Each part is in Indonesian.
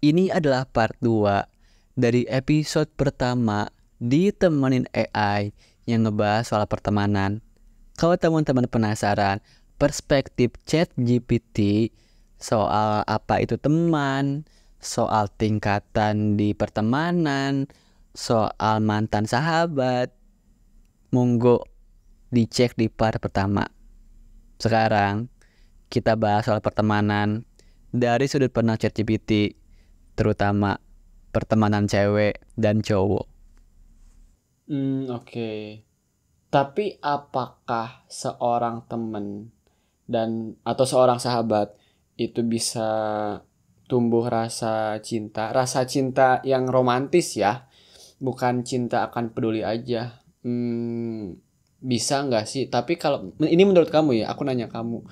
Ini adalah part 2 dari episode pertama ditemenin AI yang ngebahas soal pertemanan. Kalau teman-teman penasaran perspektif ChatGPT soal apa itu teman, soal tingkatan di pertemanan, soal mantan sahabat, monggo dicek di part pertama. Sekarang kita bahas soal pertemanan dari sudut pandang ChatGPT, terutama pertemanan cewek dan cowok. Oke. Tapi apakah seorang teman atau seorang sahabat itu bisa tumbuh rasa cinta yang romantis ya, bukan cinta akan peduli aja. Bisa nggak sih? Tapi kalau ini menurut kamu ya, aku nanya kamu,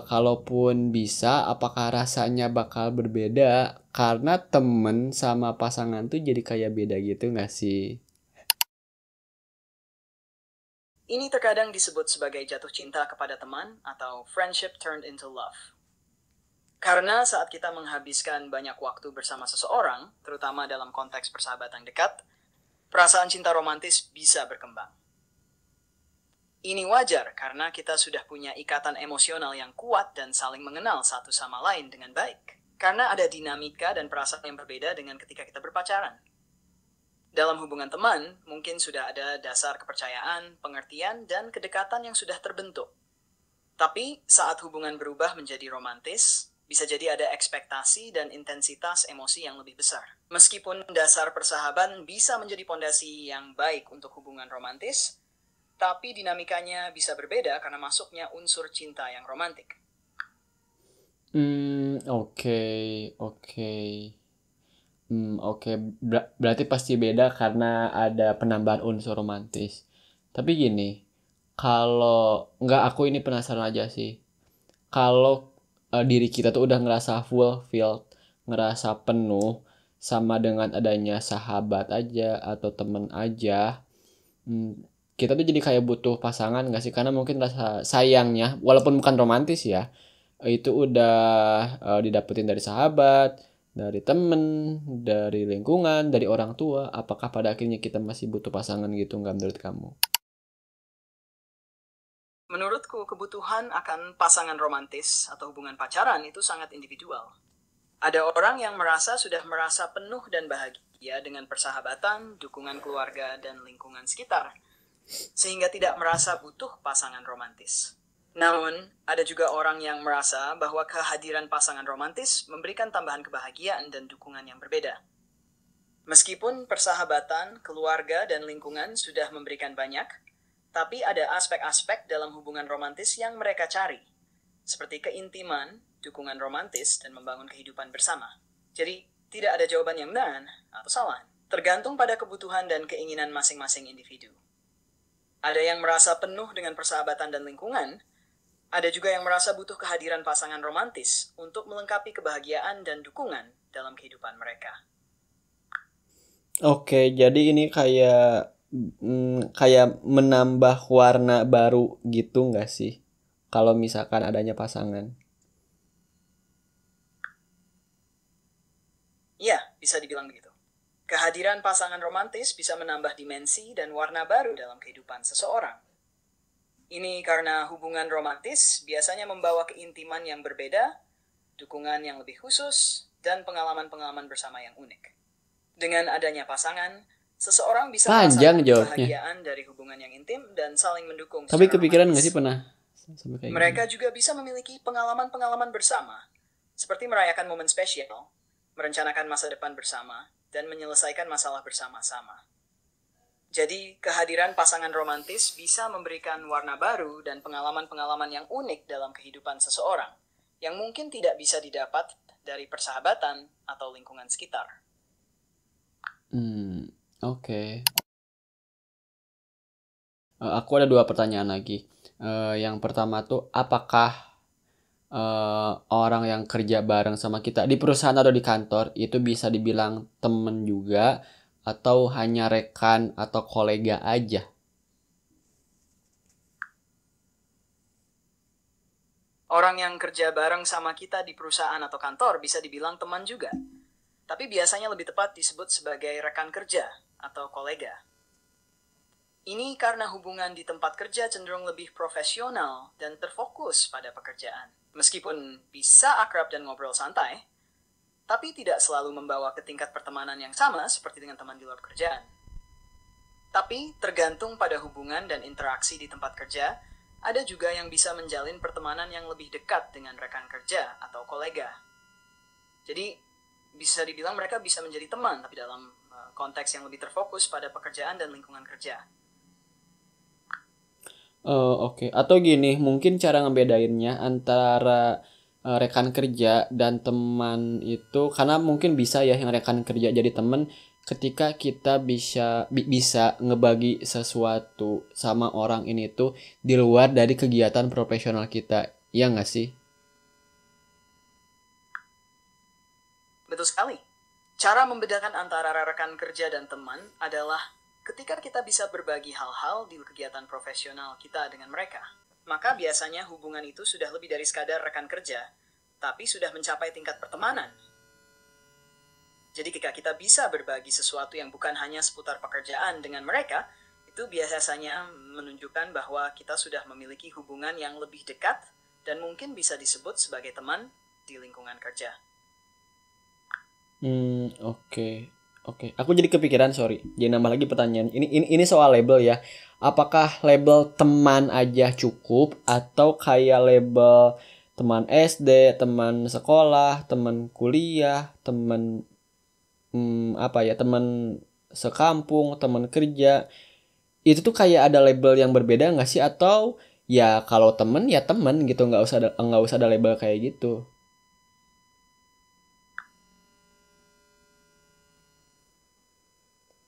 kalaupun bisa, apakah rasanya bakal berbeda karena temen sama pasangan tuh jadi kayak beda gitu nggak sih? Ini terkadang disebut sebagai jatuh cinta kepada teman atau friendship turned into love. Karena saat kita menghabiskan banyak waktu bersama seseorang, terutama dalam konteks persahabatan dekat, perasaan cinta romantis bisa berkembang. Ini wajar karena kita sudah punya ikatan emosional yang kuat dan saling mengenal satu sama lain dengan baik. Karena ada dinamika dan perasaan yang berbeda dengan ketika kita berpacaran. Dalam hubungan teman, mungkin sudah ada dasar kepercayaan, pengertian, dan kedekatan yang sudah terbentuk. Tapi saat hubungan berubah menjadi romantis, bisa jadi ada ekspektasi dan intensitas emosi yang lebih besar. Meskipun dasar persahabatan bisa menjadi pondasi yang baik untuk hubungan romantis, tapi dinamikanya bisa berbeda karena masuknya unsur cinta yang romantik. Oke, oke. Oke. Berarti pasti beda karena ada penambahan unsur romantis. Tapi gini, kalau nggak, aku ini penasaran aja sih. Kalau diri kita tuh udah ngerasa fulfilled, ngerasa penuh sama dengan adanya sahabat aja atau temen aja, hmm, kita tuh jadi kayak butuh pasangan nggak sih? Karena mungkin rasa sayangnya, walaupun bukan romantis ya, itu udah didapetin dari sahabat, dari temen, dari lingkungan, dari orang tua. Apakah pada akhirnya kita masih butuh pasangan gitu nggak menurut kamu? Menurutku, kebutuhan akan pasangan romantis atau hubungan pacaran itu sangat individual. Ada orang yang sudah merasa penuh dan bahagia dengan persahabatan, dukungan keluarga, dan lingkungan sekitar, sehingga tidak merasa butuh pasangan romantis. Namun, ada juga orang yang merasa bahwa kehadiran pasangan romantis memberikan tambahan kebahagiaan dan dukungan yang berbeda. Meskipun persahabatan, keluarga, dan lingkungan sudah memberikan banyak, tapi ada aspek-aspek dalam hubungan romantis yang mereka cari, seperti keintiman, dukungan romantis, dan membangun kehidupan bersama. Jadi, tidak ada jawaban yang benar atau salah, tergantung pada kebutuhan dan keinginan masing-masing individu. Ada yang merasa penuh dengan persahabatan dan lingkungan, ada juga yang merasa butuh kehadiran pasangan romantis untuk melengkapi kebahagiaan dan dukungan dalam kehidupan mereka. Oke, jadi ini kayak menambah warna baru gitu nggak sih? Kalau misalkan adanya pasangan. Ya, bisa dibilang begitu. Kehadiran pasangan romantis bisa menambah dimensi dan warna baru dalam kehidupan seseorang. Ini karena hubungan romantis biasanya membawa keintiman yang berbeda, dukungan yang lebih khusus, dan pengalaman-pengalaman bersama yang unik. Dengan adanya pasangan, seseorang bisa Panjang merasakan jawabnya. kebahagiaan dari hubungan yang intim dan saling mendukung Tapi secara kepikiran nggak sih romantis. pernah sampai kayak gitu? Mereka juga bisa memiliki pengalaman-pengalaman bersama, seperti merayakan momen spesial, merencanakan masa depan bersama, dan menyelesaikan masalah bersama-sama. Jadi, kehadiran pasangan romantis bisa memberikan warna baru dan pengalaman-pengalaman yang unik dalam kehidupan seseorang, yang mungkin tidak bisa didapat dari persahabatan atau lingkungan sekitar. Oke. Aku ada dua pertanyaan lagi. Yang pertama tuh, apakah orang yang kerja bareng sama kita di perusahaan atau di kantor itu bisa dibilang temen juga atau hanya rekan atau kolega aja? Orang yang kerja bareng sama kita di perusahaan atau kantor bisa dibilang teman juga. tapi biasanya lebih tepat disebut sebagai rekan kerja atau kolega. Ini karena hubungan di tempat kerja cenderung lebih profesional dan terfokus pada pekerjaan. Meskipun bisa akrab dan ngobrol santai, tapi tidak selalu membawa ke tingkat pertemanan yang sama seperti dengan teman di luar pekerjaan. Tapi tergantung pada hubungan dan interaksi di tempat kerja, ada juga yang bisa menjalin pertemanan yang lebih dekat dengan rekan kerja atau kolega. Jadi bisa dibilang mereka bisa menjadi teman, tapi dalam konteks yang lebih terfokus pada pekerjaan dan lingkungan kerja. Oke. Atau gini, mungkin cara ngebedainnya antara rekan kerja dan teman itu, karena mungkin bisa ya yang rekan kerja jadi teman ketika kita bisa ngebagi sesuatu sama orang ini tuh di luar dari kegiatan profesional kita. Iya nggak sih? Betul sekali. Cara membedakan antara rekan kerja dan teman adalah ketika kita bisa berbagi hal-hal di kegiatan profesional kita dengan mereka. Maka biasanya hubungan itu sudah lebih dari sekadar rekan kerja, tapi sudah mencapai tingkat pertemanan. Jadi ketika kita bisa berbagi sesuatu yang bukan hanya seputar pekerjaan dengan mereka, itu biasanya menunjukkan bahwa kita sudah memiliki hubungan yang lebih dekat dan mungkin bisa disebut sebagai teman di lingkungan kerja. Oke. Oke, aku jadi kepikiran, sorry. Jadi nambah lagi pertanyaan. Ini soal label ya. Apakah label teman aja cukup atau kayak label teman SD, teman sekolah, teman kuliah, teman teman sekampung, teman kerja. Itu tuh kayak ada label yang berbeda nggak sih, atau ya kalau teman ya teman gitu, nggak usah ada label kayak gitu.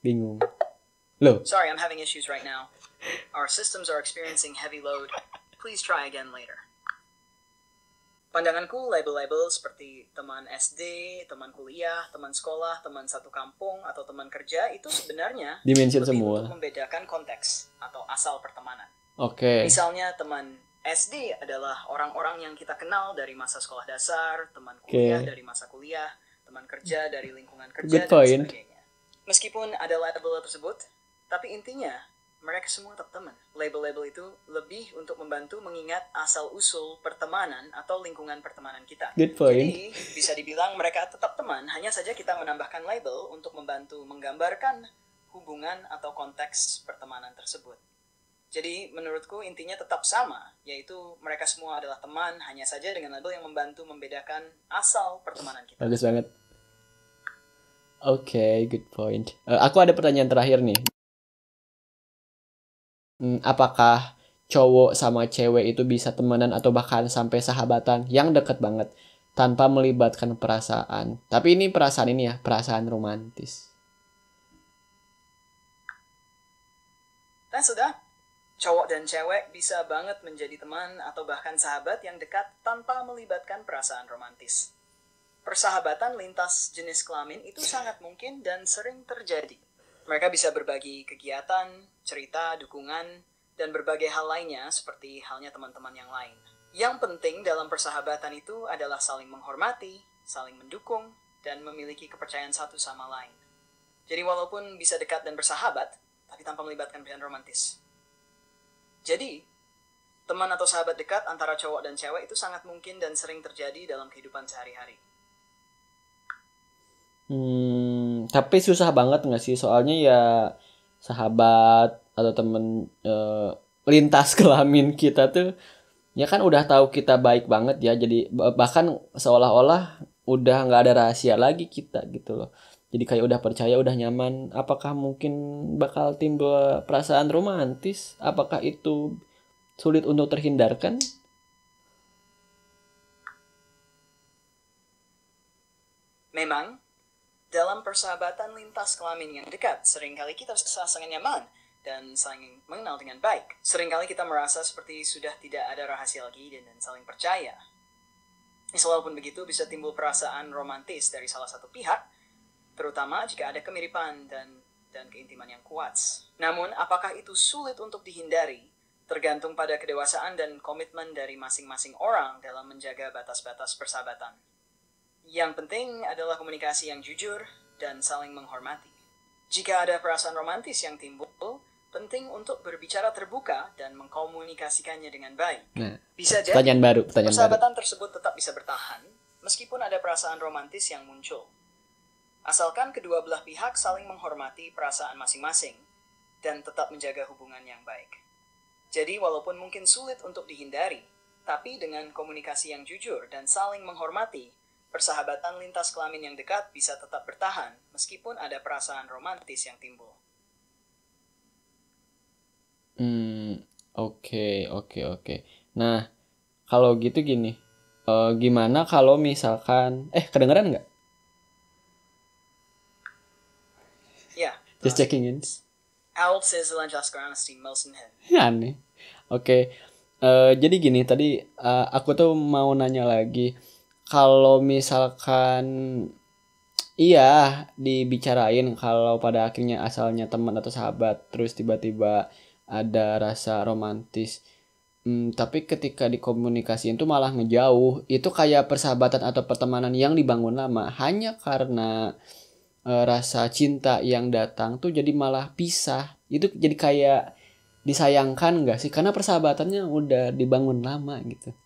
Bingung. Loh, Sorry, I'm having issues right now. Our systems are experiencing heavy load. Please try again later. Pandanganku, label-label seperti teman SD, teman kuliah, teman sekolah, teman satu kampung, atau teman kerja itu sebenarnya dimention lebih semua. untuk membedakan konteks atau asal pertemanan. Oke. Misalnya teman SD adalah orang-orang yang kita kenal dari masa sekolah dasar, teman kuliah dari masa kuliah, teman kerja dari lingkungan kerja, Good dan point. sebagainya. Meskipun ada label tersebut, tapi intinya mereka semua tetap teman. Label-label itu lebih untuk membantu mengingat asal-usul pertemanan atau lingkungan pertemanan kita. Good point. Jadi, bisa dibilang mereka tetap teman, hanya saja kita menambahkan label untuk membantu menggambarkan hubungan atau konteks pertemanan tersebut. Jadi, menurutku intinya tetap sama, yaitu mereka semua adalah teman, hanya saja dengan label yang membantu membedakan asal pertemanan kita. Bagus banget. Oke, good point. Aku ada pertanyaan terakhir nih. Apakah cowok sama cewek itu bisa temenan atau bahkan sampai sahabatan yang deket banget tanpa melibatkan perasaan? Tapi ini perasaan ini ya, perasaan romantis. Dan sudah, cowok dan cewek bisa banget menjadi teman atau bahkan sahabat yang dekat tanpa melibatkan perasaan romantis. Persahabatan lintas jenis kelamin itu sangat mungkin dan sering terjadi. Mereka bisa berbagi kegiatan, cerita, dukungan, dan berbagai hal lainnya seperti halnya teman-teman yang lain. Yang penting dalam persahabatan itu adalah saling menghormati, saling mendukung, dan memiliki kepercayaan satu sama lain. Jadi walaupun bisa dekat dan bersahabat, tapi tanpa melibatkan perasaan romantis. Jadi, teman atau sahabat dekat antara cowok dan cewek itu sangat mungkin dan sering terjadi dalam kehidupan sehari-hari. Tapi susah banget nggak sih? Soalnya ya sahabat atau temen lintas kelamin kita tuh ya kan udah tahu kita baik banget ya. Jadi bahkan seolah-olah udah nggak ada rahasia lagi kita gitu loh. Jadi kayak udah percaya, udah nyaman. Apakah mungkin bakal timbul perasaan romantis? Apakah itu sulit untuk terhindarkan? Memang, dalam persahabatan lintas kelamin yang dekat, seringkali kita sangat nyaman dan saling mengenal dengan baik. Seringkali kita merasa seperti sudah tidak ada rahasia lagi dan saling percaya. Walaupun begitu, bisa timbul perasaan romantis dari salah satu pihak, terutama jika ada kemiripan dan keintiman yang kuat. Namun, apakah itu sulit untuk dihindari? Tergantung pada kedewasaan dan komitmen dari masing-masing orang dalam menjaga batas-batas persahabatan. Yang penting adalah komunikasi yang jujur dan saling menghormati. Jika ada perasaan romantis yang timbul, penting untuk berbicara terbuka dan mengkomunikasikannya dengan baik. Nah, Bisa jadi pertanyaan baru. persahabatan tersebut tetap bisa bertahan meskipun ada perasaan romantis yang muncul. Asalkan kedua belah pihak saling menghormati perasaan masing-masing dan tetap menjaga hubungan yang baik. Jadi walaupun mungkin sulit untuk dihindari, tapi dengan komunikasi yang jujur dan saling menghormati, persahabatan lintas kelamin yang dekat bisa tetap bertahan meskipun ada perasaan romantis yang timbul. Oke. Nah, kalau gitu gini, gimana kalau misalkan, kedengeran nggak? Ya, Just checking in. Owl says sekarang Molson-Hen. Aneh. Oke. Jadi gini, tadi aku tuh mau nanya lagi, kalau misalkan iya dibicarain kalau pada akhirnya asalnya teman atau sahabat, terus tiba-tiba ada rasa romantis. Tapi ketika dikomunikasiin tuh malah ngejauh. Itu kayak persahabatan atau pertemanan yang dibangun lama hanya karena rasa cinta yang datang tuh jadi malah pisah. Itu jadi kayak disayangkan gak sih? Karena persahabatannya udah dibangun lama gitu.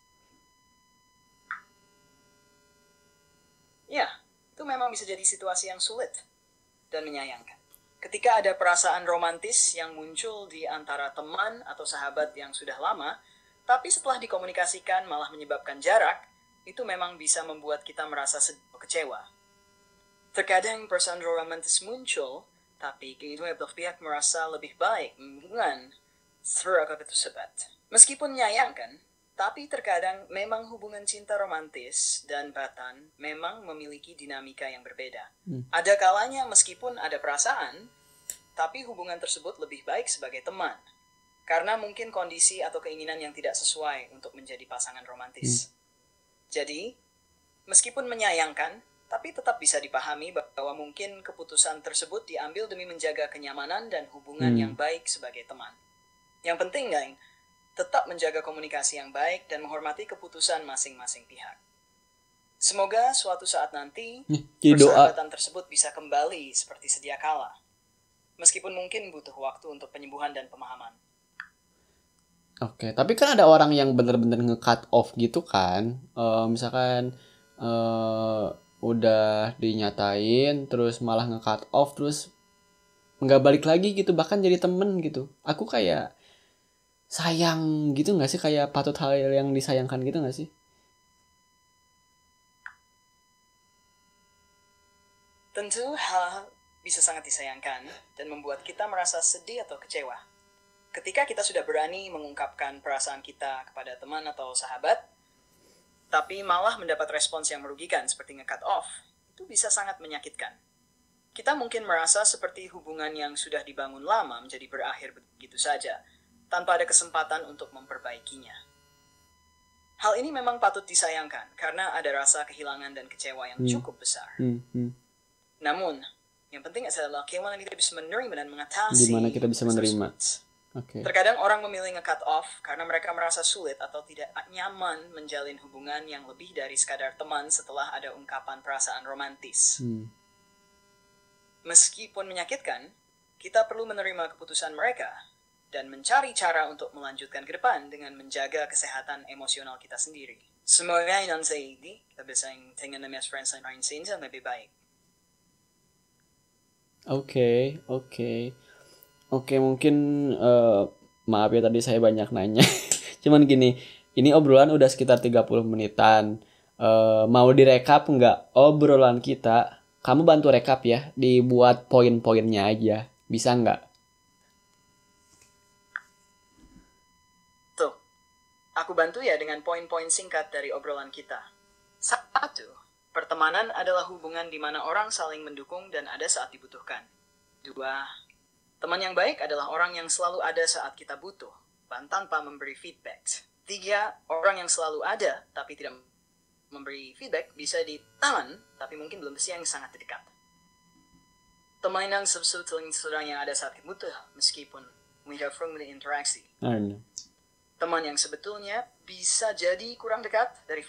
Ya, itu memang bisa jadi situasi yang sulit dan menyayangkan. Ketika ada perasaan romantis yang muncul di antara teman atau sahabat yang sudah lama, tapi setelah dikomunikasikan malah menyebabkan jarak, itu memang bisa membuat kita merasa sedih atau kecewa. Terkadang perasaan romantis muncul, tapi kedua belah pihak merasa lebih baik hubungan sebagai tersebut. Meskipun menyayangkan, tapi terkadang memang hubungan cinta romantis dan batan memang memiliki dinamika yang berbeda. Ada kalanya meskipun ada perasaan, tapi hubungan tersebut lebih baik sebagai teman. Karena mungkin kondisi atau keinginan yang tidak sesuai untuk menjadi pasangan romantis. Jadi, meskipun menyayangkan, tapi tetap bisa dipahami bahwa mungkin keputusan tersebut diambil demi menjaga kenyamanan dan hubungan yang baik sebagai teman. Yang penting, guys, tetap menjaga komunikasi yang baik dan menghormati keputusan masing-masing pihak. Semoga suatu saat nanti persahabatan tersebut bisa kembali seperti sedia kala. Meskipun mungkin butuh waktu untuk penyembuhan dan pemahaman. Oke, tapi kan ada orang yang bener-bener nge-cut off gitu kan. Misalkan udah dinyatain terus malah nge-cut off terus nggak balik lagi gitu, bahkan jadi temen gitu. Aku kayak sayang gitu nggak sih, kayak patut hal yang disayangkan gitu nggak sih? Tentu hal bisa sangat disayangkan dan membuat kita merasa sedih atau kecewa. Ketika kita sudah berani mengungkapkan perasaan kita kepada teman atau sahabat, tapi malah mendapat respons yang merugikan seperti nge-cut off, itu bisa sangat menyakitkan. Kita mungkin merasa seperti hubungan yang sudah dibangun lama menjadi berakhir begitu saja, tanpa ada kesempatan untuk memperbaikinya. Hal ini memang patut disayangkan karena ada rasa kehilangan dan kecewa yang cukup besar. Namun, yang penting adalah bagaimana kita bisa menerima dan mengatasi. Gimana kita bisa menerima? Okay. Terkadang orang memilih nge-cut off karena mereka merasa sulit atau tidak nyaman menjalin hubungan yang lebih dari sekadar teman setelah ada ungkapan perasaan romantis. Meskipun menyakitkan, kita perlu menerima keputusan mereka dan mencari cara untuk melanjutkan ke depan dengan menjaga kesehatan emosional kita sendiri. Semoga nanti kita bisa dengan mes friends lain yang lebih baik. Oke, mungkin maaf ya tadi saya banyak nanya. Cuman gini, ini obrolan udah sekitar 30 menitan. Mau direkap nggak obrolan kita? Kamu bantu rekap ya, dibuat poin-poinnya aja. Bisa nggak? Tuh, aku bantu ya dengan poin-poin singkat dari obrolan kita. 1. Pertemanan adalah hubungan di mana orang saling mendukung dan ada saat dibutuhkan. 2. Teman yang baik adalah orang yang selalu ada saat kita butuh, bahkan tanpa memberi feedback. 3. Orang yang selalu ada tapi tidak memberi feedback bisa ditahan, tapi mungkin belum yang sangat dekat. Teman yang sebetulnya seorang yang ada saat kita butuh, meskipun tidak friendly interaksi. Teman yang sebetulnya bisa jadi kurang dekat dari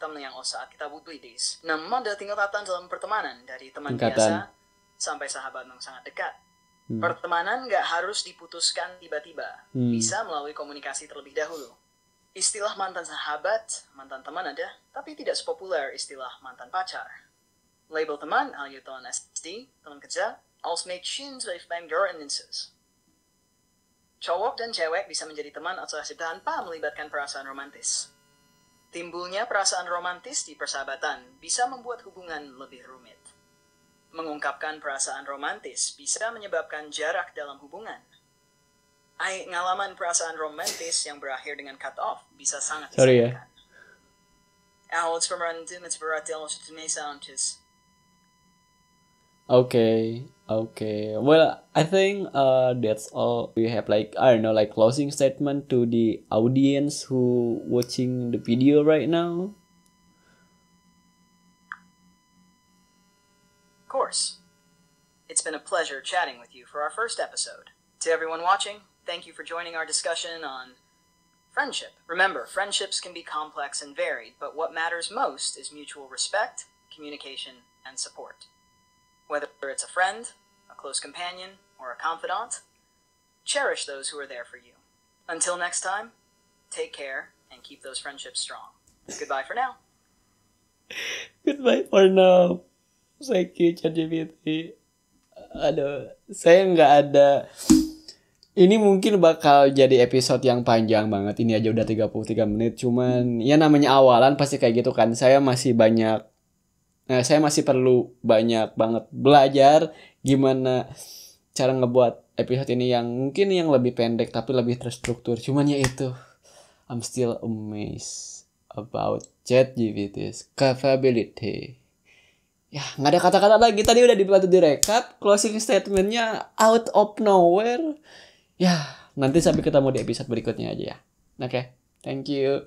teman yang saat kita butuh this. Namun ada tingkatan dalam pertemanan dari teman Tingkatan. biasa sampai sahabat yang sangat dekat. Pertemanan nggak harus diputuskan tiba-tiba, bisa melalui komunikasi terlebih dahulu. Istilah mantan sahabat, mantan teman ada, tapi tidak sepopuler istilah mantan pacar. Label teman, Alyuton SD, teman kerja, Alsmation 25 Cowok dan cewek bisa menjadi teman atau asik tanpa melibatkan perasaan romantis. Timbulnya perasaan romantis di persahabatan bisa membuat hubungan lebih rumit. Mengungkapkan perasaan romantis bisa menyebabkan jarak dalam hubungan. Pengalaman perasaan romantis yang berakhir dengan cut off bisa sangat Sorry ya. disayangkan. Ouds pemerantu mensperatil sounds. Okay. Well, I think that's all. We have like, I don't know, like closing statement to the audience who watching the video right now. Of course. It's been a pleasure chatting with you for our first episode. To everyone watching, thank you for joining our discussion on friendship. Remember, friendships can be complex and varied, but what matters most is mutual respect, communication, and support. Whether it's a friend, a close companion, or a confidant, cherish those who are there for you. Until next time, take care and keep those friendships strong. Goodbye for now. Goodbye for now. Thank you, ChatGPT. Aduh, saya nggak ada. Ini mungkin bakal jadi episode yang panjang banget. Ini aja udah 33 menit. Cuman ya namanya awalan pasti kayak gitu kan. Saya masih perlu banyak banget belajar gimana cara ngebuat episode ini yang mungkin yang lebih pendek tapi lebih terstruktur. Cuman ya itu, I'm still amazed about ChatGPT's capability. Ya, nggak ada kata-kata lagi. Tadi udah dibantu direkap. Closing statementnya out of nowhere. Ya, nanti sampai ketemu di episode berikutnya aja ya. Oke, thank you.